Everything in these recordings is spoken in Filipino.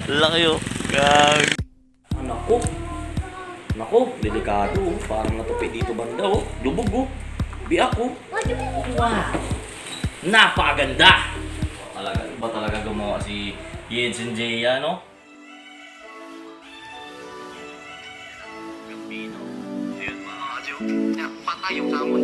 Laki oh. Gag. Naku. Naku, delikado oh. Parang natupi dito banda oh. Lubog oh. Biak oh. Wow. Napakaganda. Talaga, iba talaga gumawa si Yensen Jaya, no? Gambino. Ayun mga kadyo. Patay yung hamon.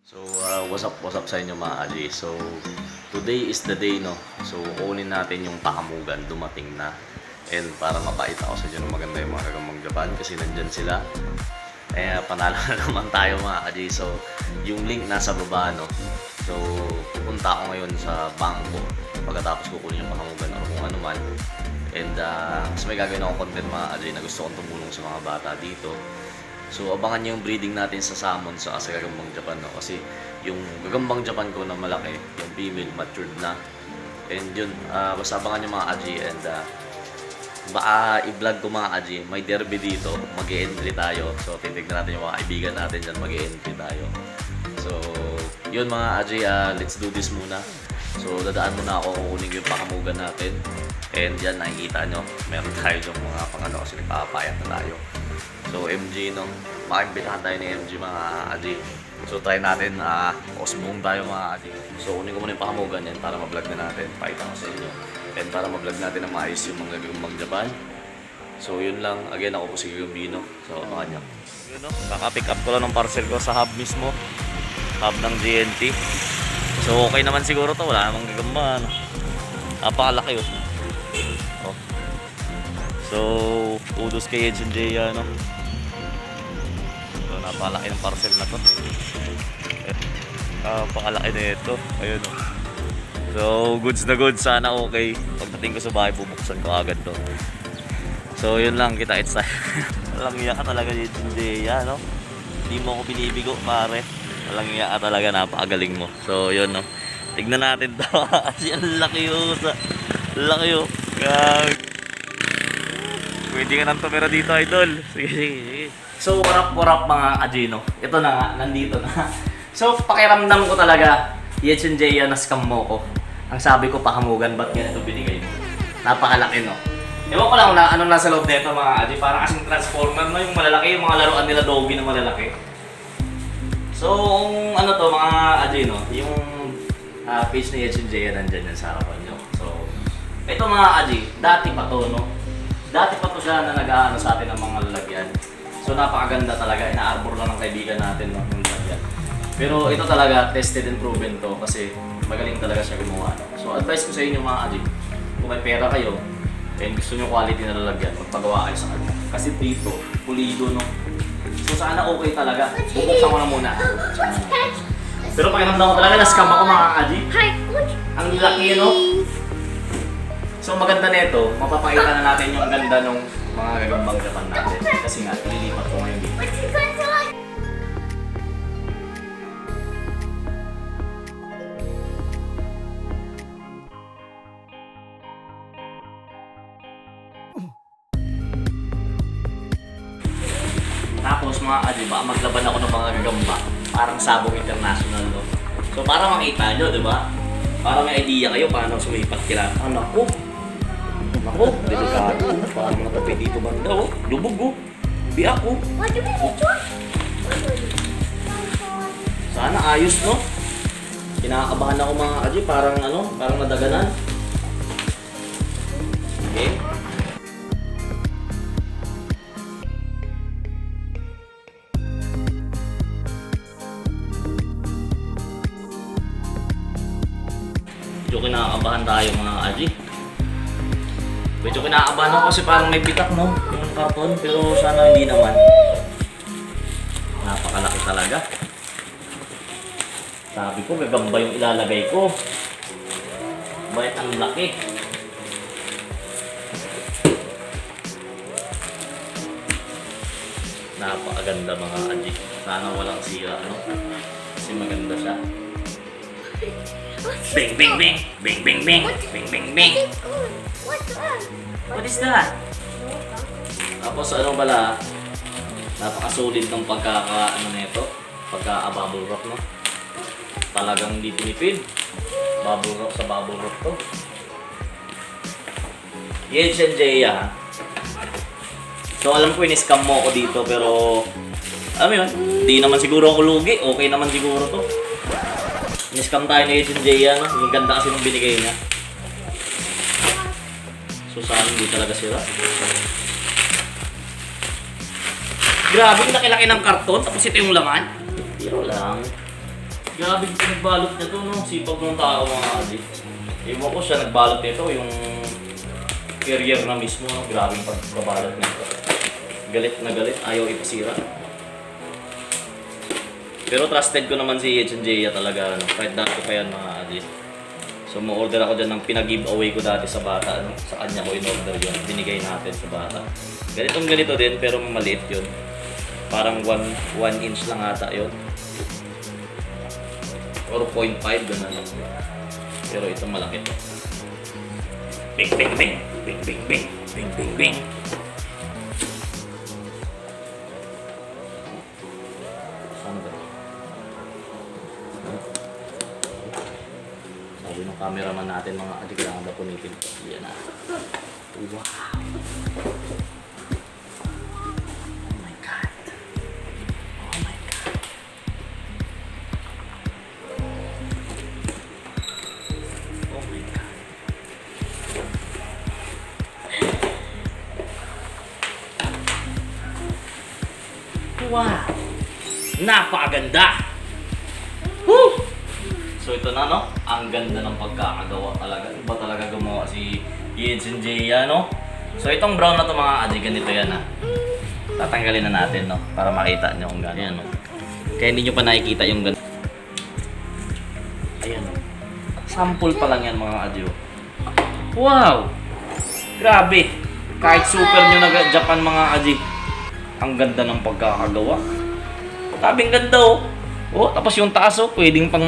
So, what's up sa inyo mga Ali? So, today is the day, no? So, kunin natin yung Pahamugan, dumating na. And para mapakita ko sa inyo maganda yung mga Kagambang Japan kasi nandyan sila. Panalo na naman tayo mga Ali. So, yung link nasa baba, no? So, pupunta ako ngayon sa bangko pagkatapos kukunin yung Pahamugan o kung ano man. And, mas may gagawin akong content mga Ali na gusto kong tumulong sa mga bata dito. So, abangan niyo yung breeding natin sa salmon sa Gagambang Japan, no? Kasi yung Gagambang Japan ko na malaki, yung female, matured na. And yun, basta abangan niyo mga Aji. And baka i-vlog ko mga Aji, may derby dito, mag-e-entry tayo. So, titignan natin yung mga kaibigan natin dyan, mag-e-entry tayo. So, yun mga Aji, let's do this muna. So, dadaan muna ako kukunin yung Pahamugan natin. And yan, nakikita nyo, meron tayo yung mga pangano kasi nagpapayat na tayo. So, MG, no? Makimbitahan tayo ni MG mga Aji. So, try natin, osmong tayo mga Aji. So, kunin ko muna yung Pahamugan yan para ma-vlog na natin. Pakita ko sa inyo. And para ma-vlog natin na maayos yung mga Gagambang Japan. So, yun lang. Again, ako po si Gambino. So, abangan nyo. Yun, no? Kaka-pick up ko lang ng parcel ko sa hub mismo. Hub ng GNT. So, okay naman siguro to. Wala namang gagamba, no? Napakalaki, oh. So, kudos kay Yensen Jaya, no? So, napalaki ng parcel na to. Napakalaki na ito. Ayun, no? So, goods na goods. Sana okay. Pagdating ko sa bahay, bubuksan ko agad to. So, yun lang. Kita-its tayo. Walang iya ka talaga Yensen Jaya, no? Hindi mo ako binibigo, pare. Walang iya ka talaga. Napakagaling mo. So, yun, no? Tignan natin to. Kasi ang laki yun. Laki yun. Pwede ka nang tumira dito, idol. Sige, sige. So, what up mga Ajino? Ito na nga, nandito na. So, pakiramdam ko talaga, Yensen Jaya na scam mo ko. Ang sabi ko, Pahamugan, ba't ganito binigay mo? Napakalaki, no? Ewan ko lang na anong nasa loob nito mga Aji. Parang kasing transformer, no? Yung malalaki, yung mga laruan nila Dobby na malalaki. So, kung ano to mga Ajino, yung page ni Yensen Jaya nandyan yan sa harapan nyo. So, ito mga Aji, dati pa to, no? Dati pa to siya na nag-aano sa atin ng mga lalagyan. So napakaganda talaga, ina-arbor lang ng kaibigan natin no, yung lalagyan. Pero ito talaga, tested and proven to kasi magaling talaga siya gumawa. No? So advice ko sa inyo mga Aji, kung may pera kayo, and gusto nyo quality na lalagyan, magpagawa kayo sa kanya. Kasi dito, pulido no. So sana okay talaga. Bubuksan ko na muna. Pero pakiramdam ko talaga, na-scam ako mga Aji. Ang laki no. So maganda nito, mapapakita na natin yung ganda ng mga Gagambang Japan natin. Kasi nga, ililipat ko ngayon dito. Tapos mga Aji, baka maglaban ako ng mga gagamba. Parang Sabong International, no? So para makita nyo, di ba? Para may idea kayo paano sumipat kila. Anak ko. Ako, delikado. Parang natupi dito banda, oh. Lubog, oh. Biak, oh. Sana ayos, no? Kinakabahan ako mga Aji, parang ano, parang nadaganan. Okay. Medyo kinakabahan tayo mga Aji. Medyo kinakabahan ako kasi parang may bitak, no? Yung karton, pero sana hindi naman. Napakalaki talaga. Sabi ko, may gamba yung ilalagay ko. Bakit ang laki? Napakaganda mga Aji. Sana walang sira, no? Kasi maganda siya. Bing, bing, bing! Bing, bing, bing! Bing, bing, bing! What's that? What is that? Tapos ano pala, napakasulit ng ano nito, pagka-bubble wrap, no? Talagang hindi tinipid. Bubble wrap sa bubble wrap to. Yes, and Jaya, ha? So alam ko in-scam mo ako dito pero alam mo yun, hindi naman siguro ako lugi, okay naman siguro to. In-scam tayo ni Yes and Jaya, no? Yung ganda kasi nung binigay niya. So sana hindi talaga sira. Grabe, yung laki-laki ng karton, tapos ito yung laman. Pero lang. Grabe yung pinagbalot niya to, no? Sipag ng tao mga Aji. Iwan ko siya nagbalot nito, yung carrier na mismo, no? Grabe yung pagbabalot nito. Galit na galit, ayaw ipasira. Pero trusted ko naman si H&J talaga, no? Kahit dati pa yan mga Aji. So mo-order ako dyan ng pinag-giveaway ko dati sa bata, no? Sa kanya ko in-order yun, binigay natin sa bata. Ganitong ganito din, pero maliit yun. Parang 1 inch lang ata yun. Or 0.5, gano'n. Pero ito malaki to. Bing, bing, bing! Bing, bing, bing! Bing, bing, bing! Saan ba? Sabi ng cameraman natin, mga adik lang na punitin. Yan na. Wow! Wow! Napakaganda! Woo! So ito na, no? Ang ganda ng pagkakagawa talaga. Iba talaga gumawa si Yeds and Jaya, no? So itong brown na to mga Aji, ganito yan, ha? Tatanggalin na natin, no? Para makita nyo kung gano'n, no? Kaya hindi nyo pa nakikita yung gano'n. Ayan, no? Sample pa lang yan, mga Aji, oh. Wow! Grabe! Kahit super nyo na Japan, mga Aji. Ang ganda ng pagkakagawa. Tabing ganda, oh. Oh, tapos yung taas, oh, pwedeng pang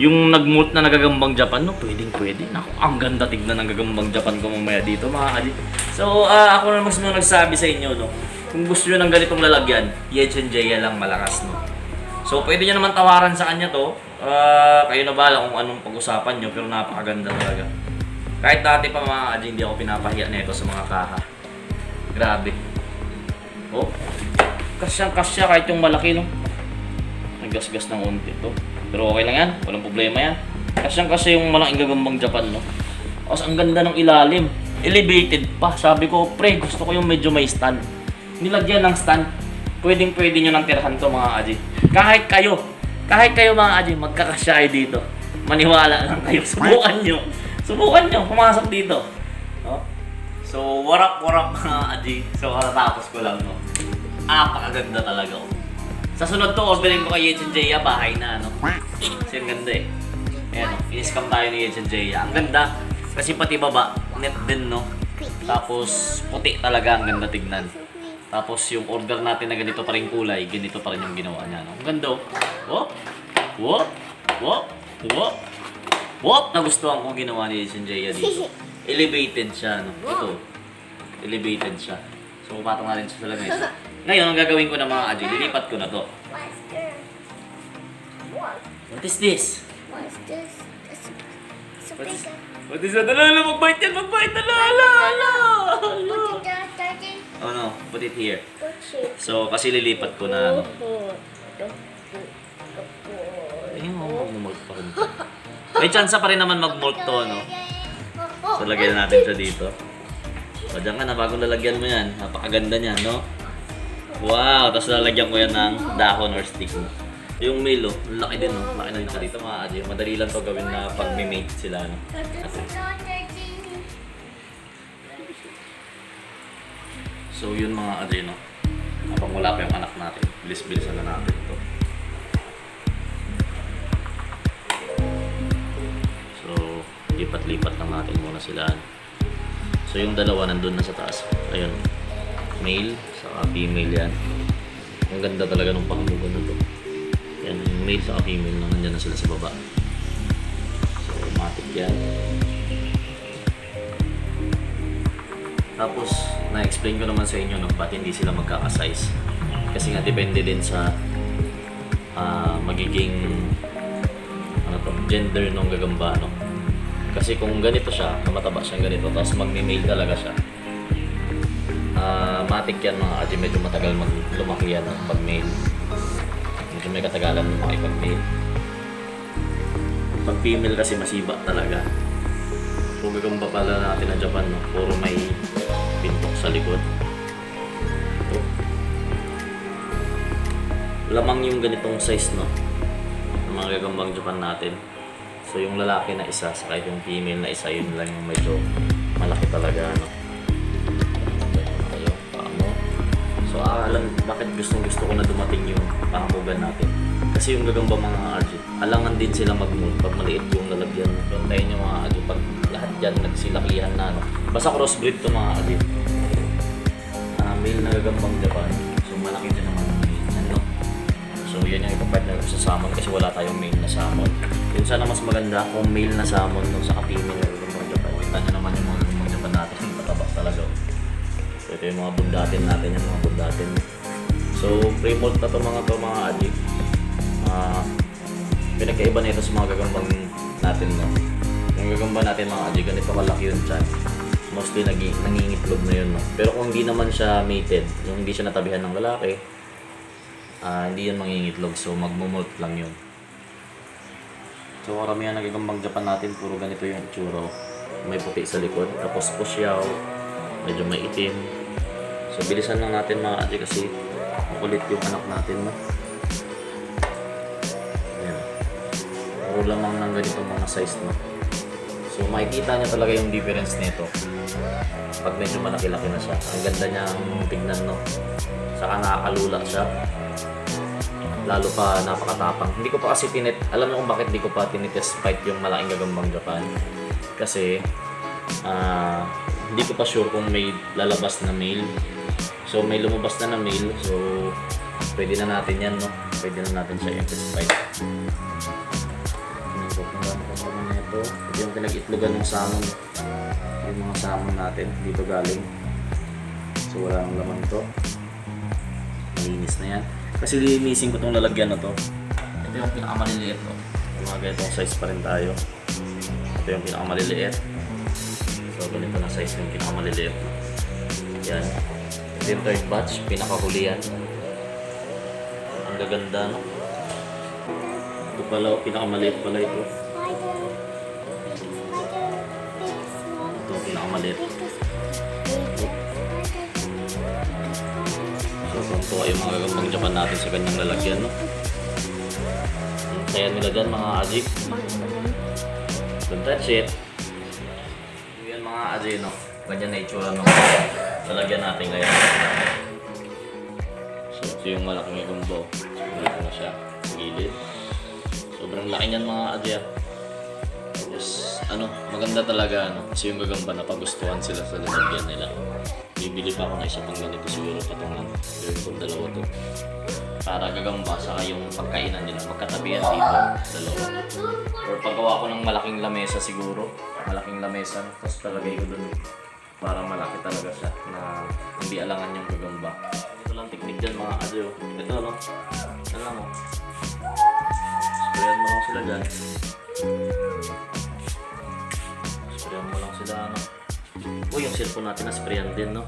yung nag-molt na nagagambang Japan, no? Pwede. Naku, ang ganda tignan ng gagambang Japan ko mamaya dito, mga Aji. So, ako na mas nagsabi sa inyo, no? Kung gusto nyo ng ganitong lalagyan, H&J lang malakas, no? So, pwede nyo naman tawaran sa kanya to. Kayo na bahala kung anong pag-usapan nyo, pero napakaganda talaga. Kahit dati pa, mga Aji, hindi ako pinapahiya nito sa mga kaha. Grabe. Oh, kasyang-kasya kahit yung malaki, no? Naggasgas ng unti to. Pero okay lang yan, walang problema yan. Kasyang-kasya yung malaking gagambang Japan, no? Tapos ang ganda ng ilalim. Elevated pa. Sabi ko, pre, gusto ko yung medyo may stand. Nilagyan ng stand. Pwedeng-pwede nyo nang tirahan to, mga Aji. Kahit kayo mga Aji, magkakasya kayo dito. Maniwala lang kayo. Subukan nyo, pumasok dito. Oh? So, warap mga Aji. So, katatapos ko lang, no? Napakaganda talaga, oh. Sa sunod to, orderin ko kay H&J, bahay na, no? Kasi ang ganda, eh. Ayan, no? In-scam tayo ni H&J. Ang ganda. Kasi pati baba, net din, no? Tapos, puti talaga, ang ganda tignan. Tapos, yung order natin na ganito pa rin kulay, ganito pa rin yung ginawa niya, no? Ang ganda, oh. Wop! Nagustuhan ko ginawa ni H&J dito. Elevated siya, no? Ito. Elevated siya. So, patong na rin siya sa lamesa. Ngayon, ang gagawin ko na mga Aji, lilipat ko na to. What is this? What's this? It's a big one. What is that? Alala, magbait yan! Alala! Put it down, Daddy. Oh no, put it here. Put it. So, kasi lilipat ko na, ano. Ayun, mag-molt pa rin. May chance pa rin naman mag-molt to, no? So, lagyan na natin siya dito. O, dyan ka na, bagong lalagyan mo yan. Napakaganda niyan, no? Wow! Tapos lalagyan ko yan ng dahon or stick mo. Yung male, oh, laki din, oh. Laki ng dito mga Aji. Madali lang to gawin na pag may mate sila, no? Kasi, so yun mga Aji, no? Habang wala pa yung anak natin, bilis-bilisan na natin ito. So, lipat-lipat lang natin muna sila. So yung dalawa nandun na sa taas. Ayun, male, saka female yan. Ang ganda talaga ng pakamugan na to. Yan, yung male saka female na nandyan na sila sa baba. So, automatic yan. Tapos, na-explain ko naman sa inyo no, ba't hindi sila magkaka-size. Kasi nga, depende din sa magiging gender ng gagamba. No? Kasi kung ganito siya, mataba siyang ganito, tapos magme-male talaga siya. Matik yan mga Aji, medyo matagal lumaki yan ng pag-male. Medyo may katagalan makipag-male. Pag female kasi masiba talaga. Kung gagamba pala natin na Japan, no? Puro may pintok sa likod. Ito. Lamang yung ganitong size, no? Ng mga gagambang Japan natin. So yung lalaki na isa, saka yung female na isa, yun lang yung medyo malaki talaga, no? So alam bakit gusto ko na dumating yung pangamugan natin. Kasi yung gagamba mga RG, alangan din sila mag-mold pag maliit yung lalagyan. Tayo nyo mga RG, pag lahat dyan nagsilakihan na, no? Basta crossbreed to mga RG. Male na gagambang Japan. So malaki din naman ang male yan, no? So yan yung ipapartner ko sa salmon kasi wala tayong male na salmon. Yun sana mas maganda kung male na salmon no, sa female na gagambang Japan. Kita nyo naman yung mga gagambang Japan natin, patabak talaga. So ito yung mga bundatin natin, yung mga bundatin. So pre-molt na to mga Aji. Pinagkaiba na ito sa mga gagambang natin, no? Yung gagamba natin mga Aji, ganito kalaki yun dyan. Mostly nangingitlog na yun, no? Pero kung hindi naman siya mated, yung hindi siya natabihan ng lalaki, hindi yan mangingitlog, so magmumolt lang yun. So karamihan ng gagambang Japan natin, puro ganito yung itsura. May puti sa likod, tapos pusyaw, medyo may itim. So bilisan lang natin mga Aji kasi makulit yung anak natin, no? Ayan. Puro lamang ng ganito mga size, no? So makikita niya talaga yung difference nito pag medyo malaki-laki na siya. Ang ganda niyang tignan, no? Saka nakakalula siya. Lalo pa napakatapang. Hindi ko pa kasi alam niyo kung bakit hindi ko pa tinitest fight yung malaking gagambang Japan. Kasi hindi ko pa sure kung may lalabas na male. So may lumabas na male, so pwede na natin yan, no? Pwede na natin siya i-test fight. Ito yung pinag-itlogan ng salmon. Yung mga salmon natin dito galing. So wala nang laman to. Malinis na yan. Kasi linisin ko itong lalagyan na to. Ito yung pinakamaliliit, no? Yung mga ganitong size pa rin tayo. Ito yung pinakamaliliit. So ganito na size yung pinakamaliliit. Yan. Ito yung third batch, pinakahuli yan. Ang gaganda, no? Ito pala, pinakamaliit pala ito. Ito yung pinakamaliit. So tuntua yung mga gagambang Japan natin sa ganyang lalagyan, no? Kaya nila dyan mga Aji. Don't touch it. Yan mga Aji, no? Ganyan na itsura ng lalagyan natin ngayon. So ito yung malaking gagamba. Dito na siya sa gilid. Sobrang laki niyan mga Aji. Tapos maganda talaga, no? Kasi yung gagamba na pagustuhan sila sa lalagyan nila. Bibili pa ako na isa pang ganito siguro patungan. Gawin kong dalawa to. Para gagamba saka yung pagkainan nila. Magkatabihan dito, dalawa. Or paggawa ko ng malaking lamesa siguro. Malaking lamesa. Tapos talagay ko dun. Para malaki talaga siya na hindi alangan yung gagamba. Ito lang technique dyan mga Aji. Ito, no? Yan lang, oh. Sprayan mo lang sila dyan. Sprayan mo lang sila, no? Uy, yung cellphone natin na-sprayan din, no?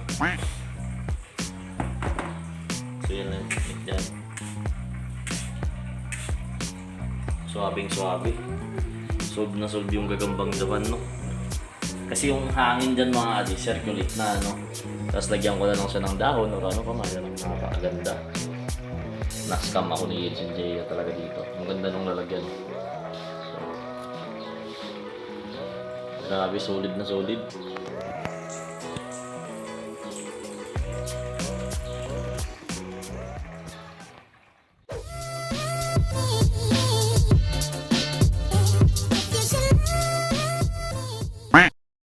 So yan lang, dyan. Suwabing-suwabi. Solve na solve yung gagambang Japan, no? Kasi yung hangin dyan mga Aji, circulate na, no? Tapos lagyan ko na lang siya ng dahon o ano pa man, yan ang nakakaganda. na-scam ako ni Agent Jaya talaga dito. Ang ganda nung lalagyan. So, grabe, solid na solid.